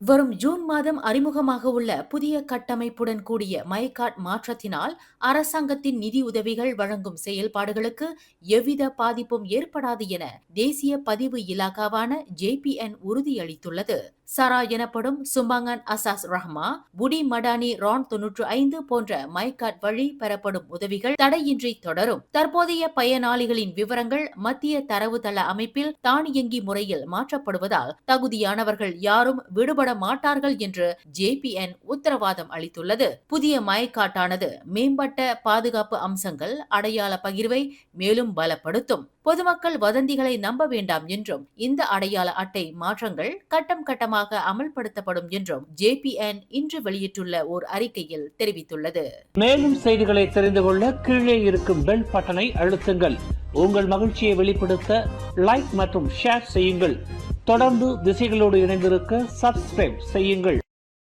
வரும் ஜூன் மாதம் அறிமுகமாக உள்ள புதிய கட்டமைப்புடன் கூடிய மைகாட் மாற்றத்தினால் அரசாங்கத்தின் நிதி உதவிகள் வழங்கும் செயல்பாடுகளுக்கு எவ்வித பாதிப்பும் ஏற்படாது என தேசிய பதிவு இலாகாவான JPN உறுதியளித்துள்ளது. சரா எனப்படும் சும்பங்கன் அசாஸ் ரஹ்மா, புடி மடானி ரான் 95 போன்ற மைகாட் வழி பெறப்படும் உதவிகள் தடையின்றி தொடரும். தற்போதைய பயனாளிகளின் விவரங்கள் மத்திய தரவுத்தள அமைப்பில் தானியங்கி முறையில் மாற்றப்படுவதால் தகுதியானவர்கள் யாரும் விடுபட மாட்டார்கள் என்று JPN உத்தரவாதம் அளித்துள்ளது. புதிய மைகாட்டானது மேம்பட்ட பாதுகாப்பு அம்சங்கள், அடையாள பகிர்வை மேலும் பலப்படுத்தும். பொதுமக்கள் வதந்திகளை நம்ப வேண்டாம் என்றும், இந்த அடையாள அட்டை மாற்றங்கள் கட்டம் கட்டமாக அமல்படுத்தப்படும் என்றும் JPN இன்று வெளியிட்டுள்ள ஓர் அறிக்கையில் தெரிவித்துள்ளது. மேலும் செய்திகளை தெரிந்து கொள்ள கீழே இருக்கும் பெல் பட்டனை அழுத்துங்கள். உங்கள் மகிழ்ச்சியை வெளிப்படுத்த லைக் மற்றும் ஷேர் செய்யுங்கள். தொடர்ந்து திசைகளோடு இணைந்திருக்க சப்ஸ்கிரைப் செய்யுங்கள்.